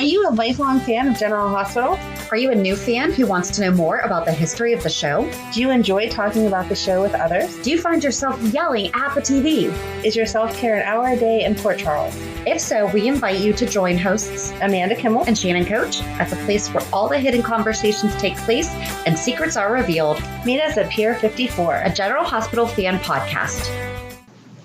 Are you a lifelong fan of General Hospital? Are you a new fan who wants to know more about the history of the show? Do you enjoy talking about the show with others? Do you find yourself yelling at the TV? Is your self-care an hour a day in Port Charles? If so, we invite you to join hosts Amanda and Shannon Coach at the place where all the hidden conversations take place and secrets are revealed. Meet us at Pier 54, a General Hospital fan podcast.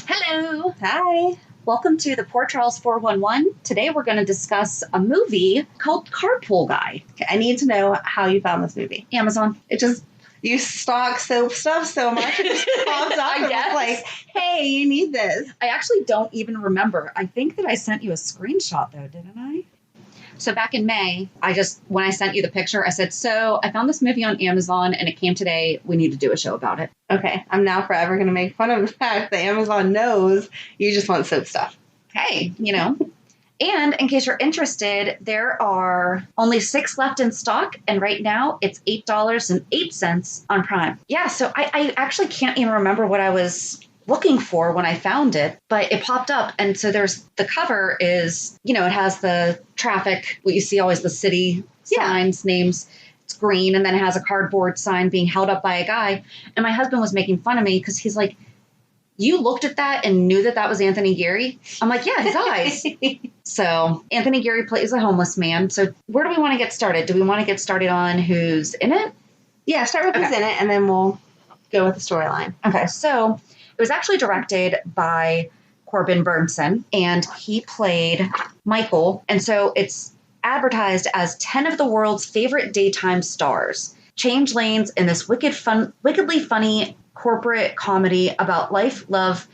Hello. Hi. Welcome to the Port Charles 411. Today we're going to discuss a movie called Carpool Guy. Okay, I need to know how you found this movie. Amazon. It just, you stock soap stuff so much, it just pops up and it's like, hey, you need this. I actually don't even remember. I think that I sent you a screenshot though, didn't I? So back in May, when I sent you the picture, I said, so I found this movie on Amazon and it came today. We need to do a show about it. Okay, I'm now forever going to make fun of the fact that Amazon knows you just want soap stuff. Hey, And in case you're interested, there are only 6 left in stock. And right now it's $8.08 on Prime. Yeah, so I actually can't even remember what I was looking for when I found it, but it popped up. And so the cover is, it has the traffic, what you see always the city signs, names. It's green. And then it has a cardboard sign being held up by a guy. And my husband was making fun of me because he's like, you looked at that and knew that was Anthony Geary? I'm like, yeah, his eyes. So Anthony Geary plays a homeless man. So where do we want to get started? Do we want to get started on who's in it? Yeah, start with who's in it and then we'll go with the storyline. Okay, so it was actually directed by Corbin Bernsen, and he played Michael. And so it's advertised as 10 of the world's favorite daytime stars change lanes in this wickedly funny corporate comedy about life, love,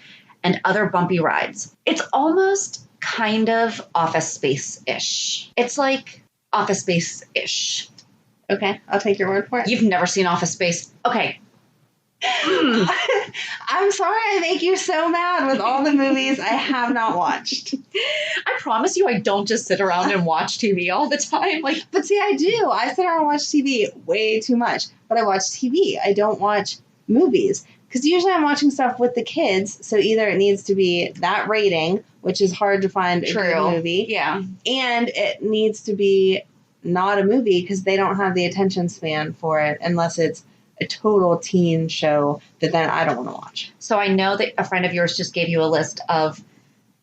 and other bumpy rides. It's almost kind of Office Space-ish. It's like Office Space-ish. Okay, I'll take your word for it. You've never seen Office Space. Okay. I'm sorry I make you so mad with all the movies I have not watched. I promise you I don't just sit around and watch TV all the time. But see, I do. I sit around and watch TV way too much. But I watch TV. I don't watch movies. Because usually I'm watching stuff with the kids. So either it needs to be that rating, which is hard to find a good movie. Yeah. And it needs to be not a movie because they don't have the attention span for it unless it's a total teen show that then I don't want to watch. So I know that a friend of yours just gave you a list of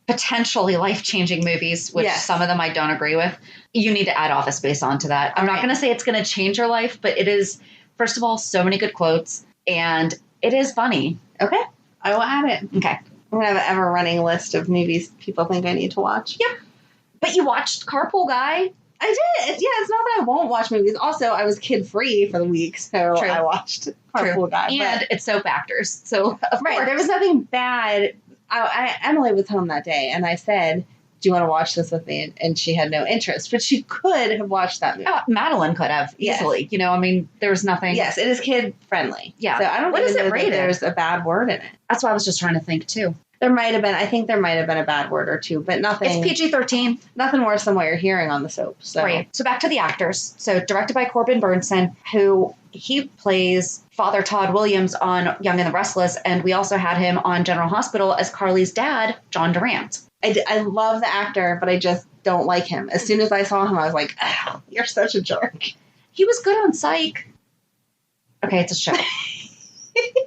potentially life-changing movies, which some of them I don't agree with. You need to add Office Space onto that. I'm not going to say it's going to change your life, but it is, first of all, so many good quotes, and it is funny. Okay. I will add it. Okay. I'm going to have an ever-running list of movies people think I need to watch. Yep. But you watched Carpool Guy. I did. Yeah, it's not that I won't watch movies. Also, I was kid-free for the week, so True. I watched Carpool Guy. And it's soap actors, so of course. There was nothing bad. Emily was home that day, and I said, do you want to watch this with me? And she had no interest, but she could have watched that movie. Oh, Madeline could have, easily. Yes. There was nothing. Yes, it is kid-friendly. Yeah. So I don't even know that there's a bad word in it. That's what I was just trying to think, too. There might have been. I think there might have been a bad word or two, but nothing. It's PG-13. Nothing worse than what you're hearing on the soap. So. Right. So back to the actors. So directed by Corbin Bernsen, he plays Father Todd Williams on Young and the Restless, and we also had him on General Hospital as Carly's dad, John Durant. I love the actor, but I just don't like him. As soon as I saw him, I was like, oh, you're such a jerk. He was good on Psych. Okay, it's a show.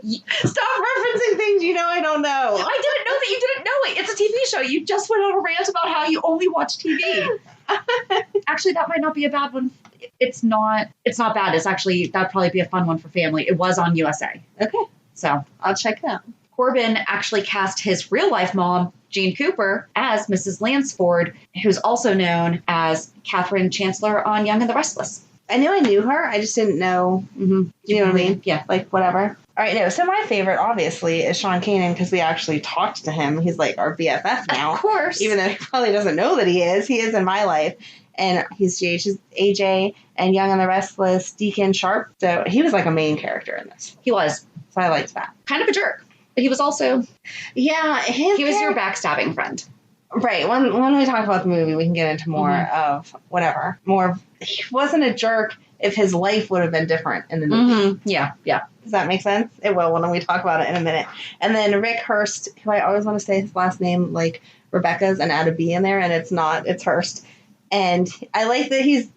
Stop referencing things I don't know. I didn't know that you didn't know it. It's a TV show. You just went on a rant about how you only watch TV. Actually, that might not be a bad one. It's not bad. It's actually, that'd probably be a fun one for family. It was on USA. Okay. So I'll check it out. Corbin actually cast his real life mom, Jeanne Cooper, as Mrs. Lansford, who's also known as Catherine Chancellor on Young and the Restless. I knew her. I just didn't know. Mm-hmm. You know what I mean? Yeah. Whatever. All right. No. So my favorite, obviously, is Sean Kanan because we actually talked to him. He's like our BFF now. Of course. Even though he probably doesn't know that he is. He is in my life. And he's AJ and Young and the Restless, Deacon Sharp. So he was like a main character in this. He was. So I liked that. Kind of a jerk. But he was also... Yeah. He was your backstabbing friend. Right. When we talk about the movie, we can get into more of whatever. He wasn't a jerk if his life would have been different in the movie. Mm-hmm. Yeah. Does that make sense? It will when we talk about it in a minute. And then Rick Hearst, who I always want to say his last name like Rebecca's and add a B in there, and it's not. It's Hearst. And I like that he's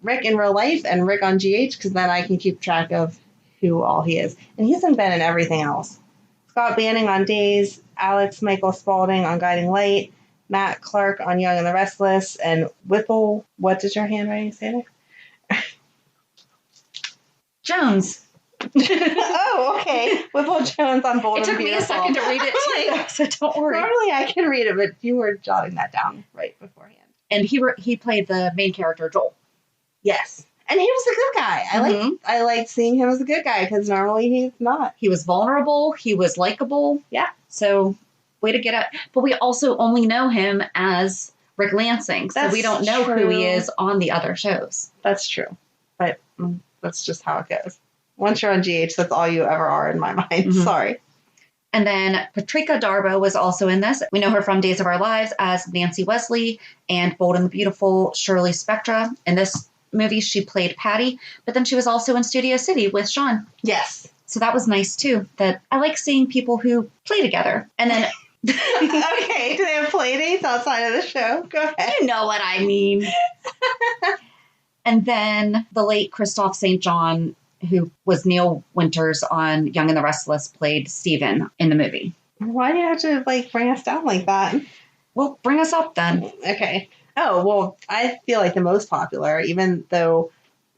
Rick in real life and Rick on GH, because then I can keep track of who all he is. And he's been in everything else. Scott Banning on Days, Alex Michael Spaulding on Guiding Light, Matt Clark on Young and the Restless, and Whipple, what did your handwriting say there? Jones. Oh, okay. Whipple Jones on Bold It and took me a Beautiful. second to read it too, so don't worry. Normally I can read it, but you were jotting that down right beforehand. And he played the main character, Joel. Yes. And he was a good guy. I liked seeing him as a good guy, because normally he's not. He was vulnerable. He was likable. Yeah. So, way to get it. But we also only know him as Rick Lansing, so we don't know who he is on the other shows. That's true. But that's just how it goes. Once you're on GH, that's all you ever are in my mind. Mm-hmm. Sorry. And then Patrika Darbo was also in this. We know her from Days of Our Lives as Nancy Wesley and Bold and the Beautiful Shirley Spectra. In this movie, she played Patty, but then she was also in Studio City with Sean. Yes. So that was nice, too. That I like seeing people who play together. And then... Okay, do they have play dates outside of the show? Go ahead. You know what I mean. And then the late Kristoff St Johns, who was Neil Winters on Young and the Restless, played Stephen in the movie. Why do you have to bring us down like that? Well, bring us up then. Okay. Oh, well, I feel like the most popular, even though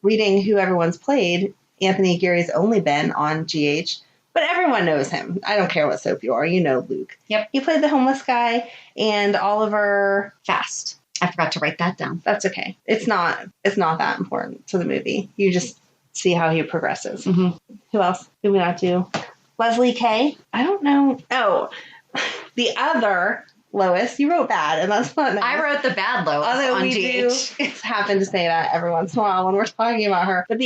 reading who everyone's played, Anthony Geary's only been on GH, but everyone knows him. I don't care what soap you are. You know Luke. Yep. He played the homeless guy and Oliver Fast. I forgot to write that down. That's okay. It's not that important to the movie. You just see how he progresses. Mm-hmm. Who else did we not do? Lesli Kay? I don't know. Oh, the other Lois. You wrote bad, and that's not nice. I wrote the bad Lois Although on we GH. do happen to say that every once in a while when we're talking about her. But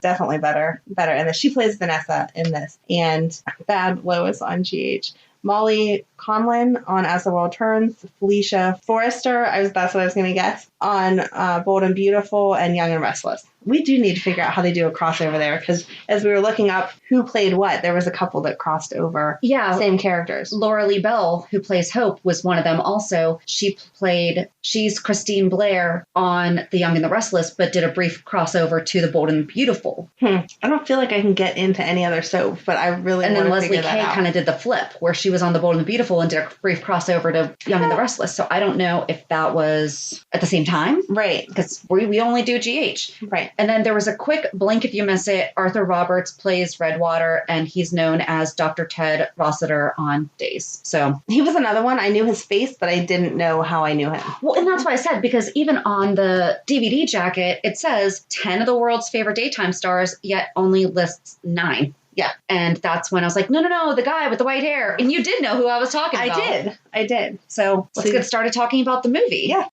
definitely better in this. She plays Vanessa in this. And bad Lois on GH. Molly Conlon on As the World Turns, Felicia Forrester, that's what I was going to guess, on Bold and Beautiful and Young and Restless. We do need to figure out how they do a crossover there, because as we were looking up who played what, there was a couple that crossed over. Yeah. Same characters. Lauralee Bell, who plays Hope, was one of them also. She's Christine Blair on The Young and the Restless, but did a brief crossover to The Bold and Beautiful. I don't feel like I can get into any other soap, but I really want to figure that out. And then Lesli Kay kind of did the flip, where she was on The Bold and the Beautiful and did a brief crossover to Young and the Restless. So I don't know if that was at the same time. Right. Because we only do GH. Right. And then there was a quick blink if you miss it. Arthur Roberts plays Redwater, and he's known as Dr. Ted Rossiter on Days. So he was another one. I knew his face, but I didn't know how I knew him. Well, and that's why I said, because even on the DVD jacket, it says 10 of the world's favorite daytime stars, yet only lists 9. Yeah. And that's when I was like, no, the guy with the white hair. And you did know who I was talking about. I did. So let's get started talking about the movie. Yeah.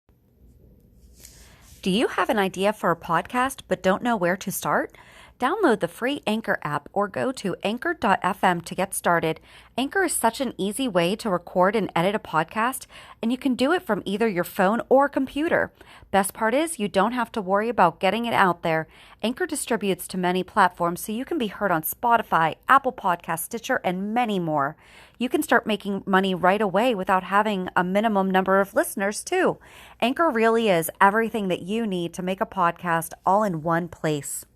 Do you have an idea for a podcast but don't know where to start? Download the free Anchor app or go to anchor.fm to get started. Anchor is such an easy way to record and edit a podcast, and you can do it from either your phone or computer. Best part is you don't have to worry about getting it out there. Anchor distributes to many platforms, so you can be heard on Spotify, Apple Podcasts, Stitcher, and many more. You can start making money right away without having a minimum number of listeners, too. Anchor really is everything that you need to make a podcast all in one place.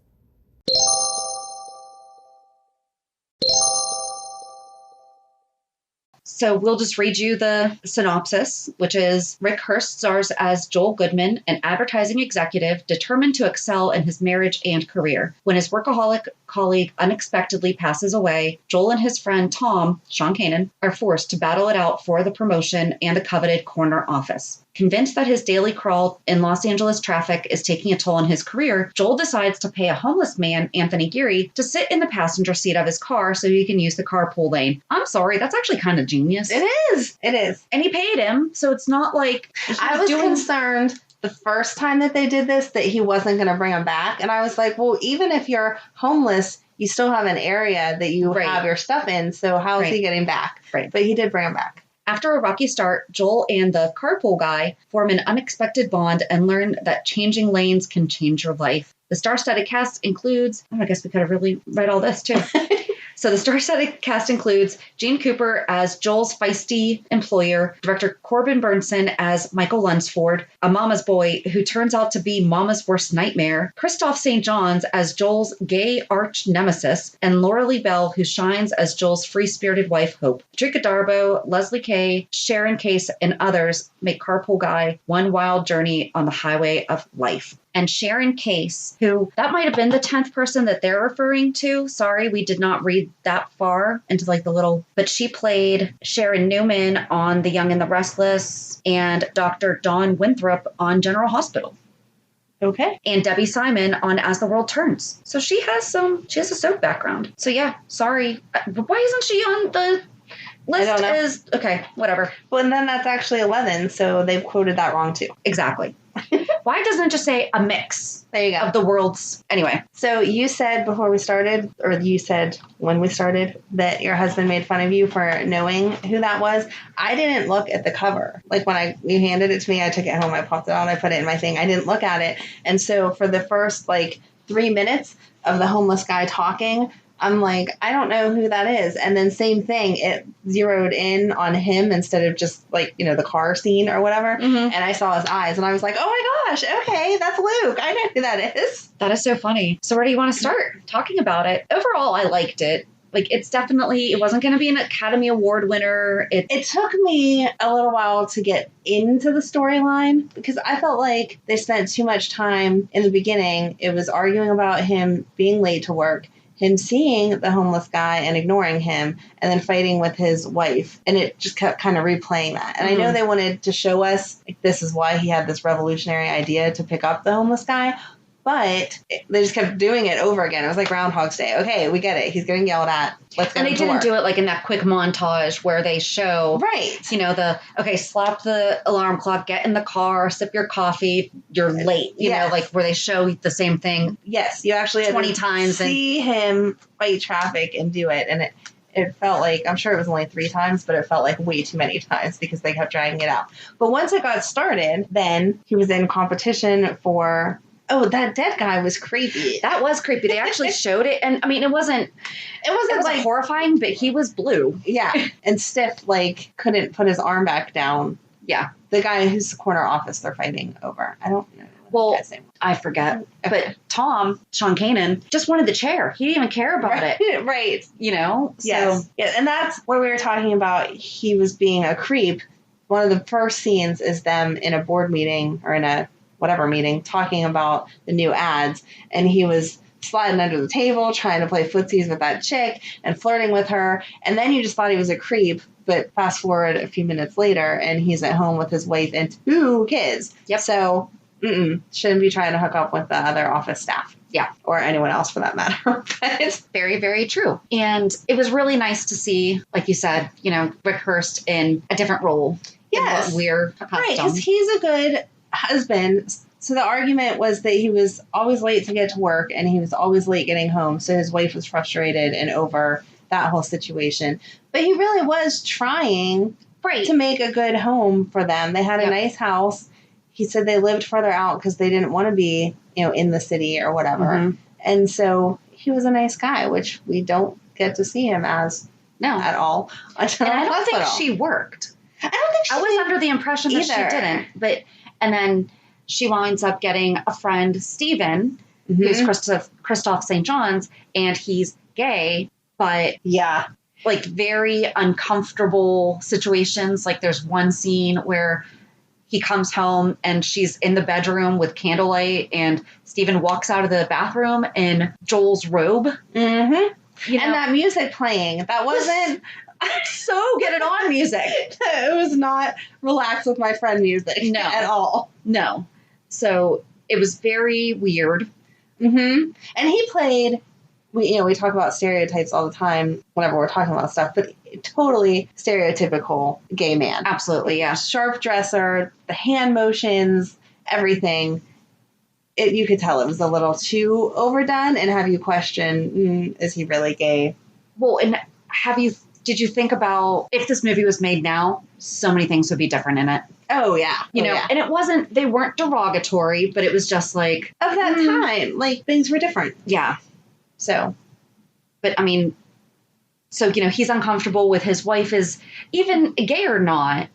So we'll just read you the synopsis, which is Rick Hearst stars as Joel Goodman, an advertising executive determined to excel in his marriage and career. When his workaholic colleague unexpectedly passes away, Joel and his friend Tom, Sean Kanan, are forced to battle it out for the promotion and the coveted corner office. Convinced that his daily crawl in Los Angeles traffic is taking a toll on his career, Joel decides to pay a homeless man, Anthony Geary, to sit in the passenger seat of his car so he can use the carpool lane. I'm sorry, that's actually kind of genius. It is. And he paid him, so it's not like I was concerned the first time that they did this that he wasn't going to bring him back. And I was like, well, even if you're homeless, you still have an area that you have your stuff in. So how is he getting back? Right. But he did bring him back. After a rocky start, Joel and the Carpool Guy form an unexpected bond and learn that changing lanes can change your life. The star-studded cast includes, I guess we could have really read all this too. So the star-studded cast includes Jeanne Cooper as Joel's feisty employer, director Corbin Bernsen as Michael Lunsford, a mama's boy who turns out to be mama's worst nightmare, Kristoff St Johns as Joel's gay arch nemesis, and Lauralee Bell, who shines as Joel's free-spirited wife, Hope. Patrika Darbo, Lesli Kay, Sharon Case, and others make Carpool Guy one wild journey on the highway of life. And Sharon Case, who that might have been the 10th person that they're referring to. Sorry, we did not read that far into like the little, but she played Sharon Newman on The Young and the Restless and Dr. Dawn Winthrop on General Hospital. Okay. And Debbie Simon on As the World Turns. So she has a soap background. So yeah, sorry. Why isn't she on the list? I don't know. Okay, whatever. Well, and then that's actually 11, so they've quoted that wrong too. Exactly. Why doesn't it just say a mix? There you go. Of the worlds. Anyway. So you said before we started, or you said when we started, that your husband made fun of you for knowing who that was. I didn't look at the cover. Like when you handed it to me, I took it home, I popped it out, I put it in my thing. I didn't look at it. And so for the first 3 minutes of the homeless guy talking, I'm like, I don't know who that is. And then same thing, it zeroed in on him instead of just the car scene or whatever. Mm-hmm. And I saw his eyes and I was like, oh my gosh, okay, that's Luke. I know who that is. That is so funny. So where do you want to start talking about it? Overall, I liked it. It wasn't going to be an Academy Award winner. It took me a little while to get into the storyline because I felt like they spent too much time in the beginning. It was arguing about him being late to work, him seeing the homeless guy and ignoring him, and then fighting with his wife. And it just kept kind of replaying that. And I know they wanted to show us this is why he had this revolutionary idea to pick up the homeless guy. But they just kept doing it over again. It was like Groundhog's Day. Okay, we get it. He's getting yelled at. Let's go. And they didn't do it in that quick montage where they show, right? Slap the alarm clock, get in the car, sip your coffee, you're late. You know, where they show the same thing. Yes, you actually had 20 times. See him fight traffic and do it, and it felt like, I'm sure it was only 3 times, but it felt like way too many times because they kept dragging it out. But once it got started, then he was in competition for. Oh, that dead guy was creepy. That was creepy. They actually showed it. And I mean, it wasn't horrifying, but he was blue. Yeah. And stiff, couldn't put his arm back down. Yeah. The guy whose corner office they're fighting over. I don't know. Well, I forget. Okay. But Tom, Sean Kanan, just wanted the chair. He didn't even care about it. Right. So. Yes. Yeah. And that's where we were talking about he was being a creep. One of the first scenes is them in a board meeting or in a whatever meeting, talking about the new ads, and he was sliding under the table, trying to play footsies with that chick and flirting with her, and then you just thought he was a creep, but fast forward a few minutes later, and he's at home with his wife and 2 kids. Yep. So, shouldn't be trying to hook up with the other office staff. Yeah. Or anyone else for that matter. But it's very, very true. And it was really nice to see, like you said, Rick Hearst in a different role. Yes. Weird. Right, because he's a good husband. So the argument was that he was always late to get to work and he was always late getting home. So his wife was frustrated and over that whole situation. But he really was trying to make a good home for them. They had a nice house. He said they lived further out because they didn't want to be, in the city or whatever. Mm-hmm. And so he was a nice guy, which we don't get to see him as at all. And I don't think she worked. I don't think she I was under the impression that either. She didn't. And then she winds up getting a friend, Steven, who's Kristoff St Johns, and he's gay, but very uncomfortable situations. Like there's one scene where he comes home and she's in the bedroom with candlelight, and Steven walks out of the bathroom in Joel's robe. Mm-hmm. And that music playing, that wasn't... So get it on music. It was not relax with my friend music at all. No. So it was very weird. Mm-hmm. And he played, we talk about stereotypes all the time whenever we're talking about stuff, but totally stereotypical gay man. Absolutely, yeah. Sharp dresser, the hand motions, everything. You could tell it was a little too overdone and have you question, is he really gay? Well, and did you think about if this movie was made now, so many things would be different in it? Oh, yeah. And they weren't derogatory, but it was just like... Of that time. Things were different. Yeah. So. But, I mean, So, he's uncomfortable with his wife is even gay or not,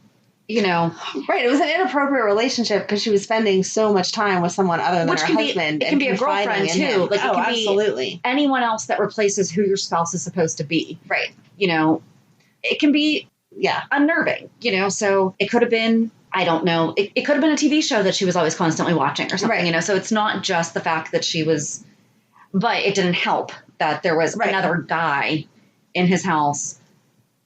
Right. It was an inappropriate relationship because she was spending so much time with someone other than her husband. It can be a girlfriend too. Like, it can absolutely. be anyone else that replaces who your spouse is supposed to be. Right. It can be unnerving, so it could have been, I don't know. It could have been a TV show that she was always constantly watching or something, right. So it's not just the fact that she was, but it didn't help that there was another guy in his house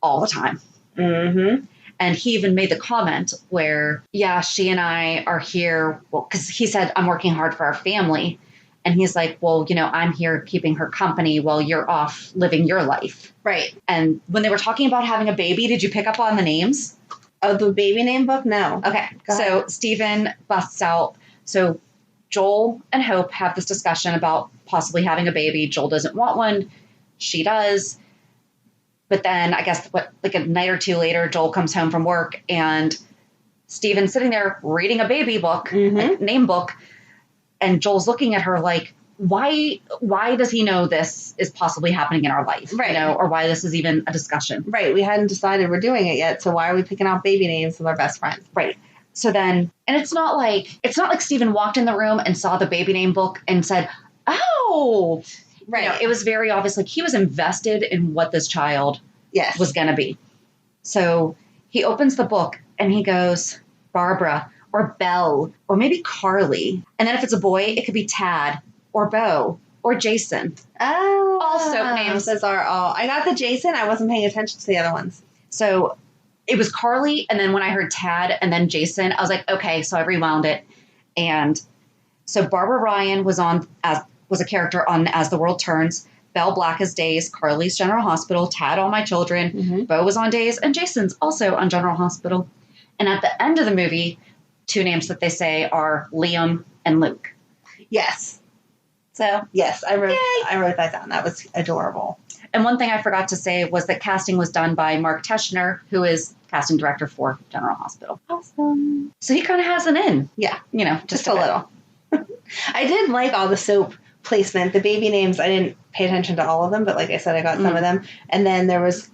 all the time. Mm-hmm. And he even made the comment where, she and I are here. Well, because he said, I'm working hard for our family. And he's like, well, I'm here keeping her company while you're off living your life. Right. And when they were talking about having a baby, did you pick up on the names? Oh, the baby name book? No. Okay. So Stephen busts out. So Joel and Hope have this discussion about possibly having a baby. Joel doesn't want one. She does. But then I guess like a night or two later, Joel comes home from work and Stephen's sitting there reading a baby book, a name book. And Joel's looking at her like, why does he know this is possibly happening in our life? Right. Or why this is even a discussion. Right. We hadn't decided we're doing it yet. So why are we picking out baby names with our best friends? Right. So then, and it's not like Stephen walked in the room and saw the baby name book and said, oh, right. It was very obvious. Like, he was invested in what this child was going to be. So he opens the book and he goes, Barbara or Belle or maybe Carly. And then if it's a boy, it could be Tad or Bo or Jason. Oh, all soap names. Those are all. I got the Jason. I wasn't paying attention to the other ones. So it was Carly. And then when I heard Tad and then Jason, I was like, okay. So I rewound it. And so Barbara Ryan was a character on As the World Turns, Belle Black as Days, Carly's General Hospital, Tad All My Children, Bo was on Days, and Jason's also on General Hospital. And at the end of the movie, two names that they say are Liam and Luke. Yes. So yes, I wrote that down. That was adorable. And one thing I forgot to say was that casting was done by Mark Teschner, who is casting director for General Hospital. Awesome. So he kind of has an in. Yeah. Just a little. I did like all the soap placement. The baby names, I didn't pay attention to all of them, but like I said, I got some of them. And then there was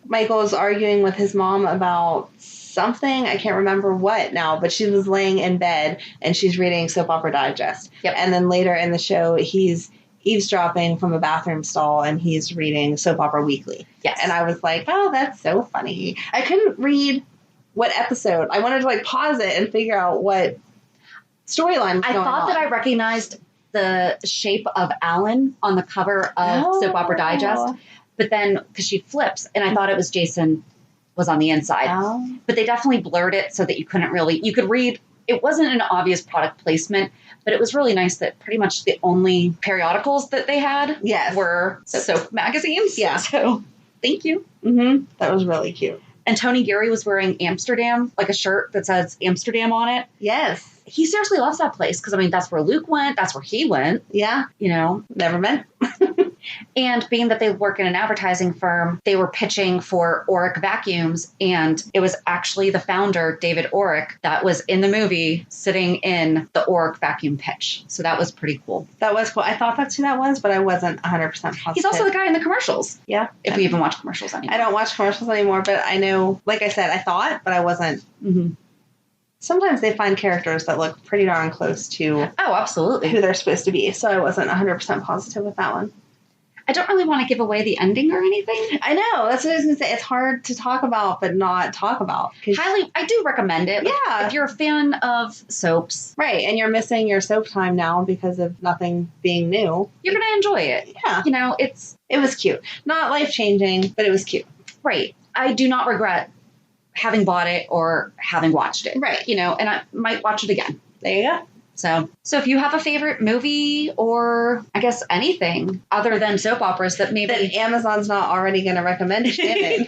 Michael's arguing with his mom about something. I can't remember what now, but she was laying in bed and she's reading Soap Opera Digest. Yep. And then later in the show, he's eavesdropping from a bathroom stall and he's reading Soap Opera Weekly. Yes. And I was like, oh, that's so funny. I couldn't read what episode. I wanted to pause it and figure out what storyline was going on. I thought that I recognized the shape of Alan on the cover of Soap Opera Digest, but then because she flips and I thought it was Jason was on the inside, but they definitely blurred it so that you could read. It wasn't an obvious product placement, but it was really nice that pretty much the only periodicals that they had were soap magazines. Yeah. So thank you. Mm-hmm. That was really cute. And Tony Geary was wearing Amsterdam, like a shirt that says Amsterdam on it. Yes. He seriously loves that place because, that's where Luke went. That's where he went. Yeah. Never been. And being that they work in an advertising firm, they were pitching for Oreck vacuums. And it was actually the founder, David Oreck, that was in the movie sitting in the Oreck vacuum pitch. So that was pretty cool. That was cool. I thought that's who that was, but I wasn't 100% positive. He's also the guy in the commercials. Yeah. If we even watch commercials anymore. I don't watch commercials anymore, but I know, like I said, I thought, but I wasn't. Mm-hmm. Sometimes they find characters that look pretty darn close to absolutely who they're supposed to be. So I wasn't 100% positive with that one. I don't really want to give away the ending or anything. I know. That's what I was going to say. It's hard to talk about, but not talk about. I do recommend it. Yeah. If you're a fan of soaps. Right. And you're missing your soap time now because of nothing being new. You're going to enjoy it. Yeah. It was cute. Not life-changing, but it was cute. Right. I do not regret having bought it or having watched it. Right. And I might watch it again. There you go. So if you have a favorite movie or I guess anything other than soap operas that maybe that Amazon's not already going to recommend Shannon.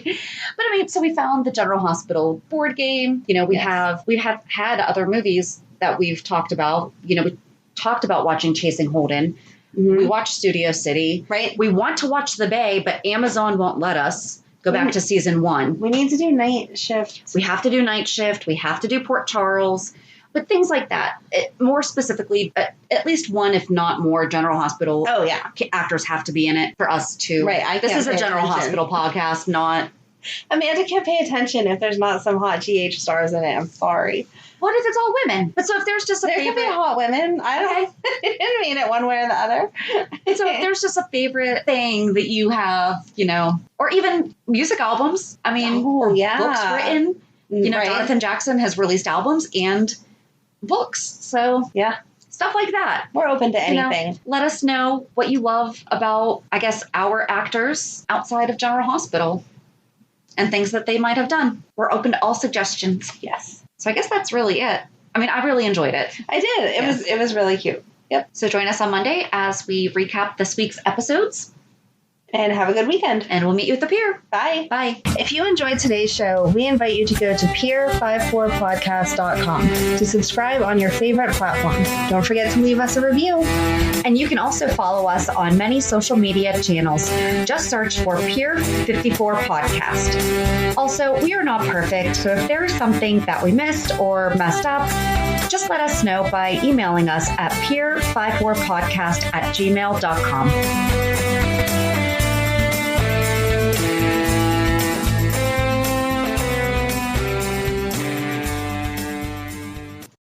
But so we found the General Hospital board game. We've had other movies that we've talked about. We talked about watching Chasing Holden. Mm-hmm. We watched Studio City. Right. We want to watch The Bay, but Amazon won't let us go back to season 1. We need to do Night Shift. We have to do Night Shift. We have to do Port Charles. But things like that, more specifically, at least one, if not more, General Hospital. Oh, yeah. Actors have to be in it for us to. Right. This is a General Hospital podcast, not. Amanda can't pay attention if there's not some hot GH stars in it. I'm sorry. What if it's all women? But so if there's just a there favorite. Could be hot women. I don't. I didn't mean it one way or the other. So if there's just a favorite thing that you have, or even music albums. I mean, or books written. Right. Jonathan Jackson has released albums and books. So yeah. Stuff like that. We're open to anything. Let us know what you love about, I guess, our actors outside of General Hospital and things that they might have done. We're open to all suggestions. Yes. So I guess that's really it. I mean, I really enjoyed it. I did. It was really cute. Yep. So join us on Monday as we recap this week's episodes. And have a good weekend. And we'll meet you at the pier. Bye. Bye. If you enjoyed today's show, we invite you to go to pier54podcast.com to subscribe on your favorite platform. Don't forget to leave us a review. And you can also follow us on many social media channels. Just search for Pier 54 Podcast. Also, we are not perfect, so if there is something that we missed or messed up, just let us know by emailing us at pier54podcast@gmail.com.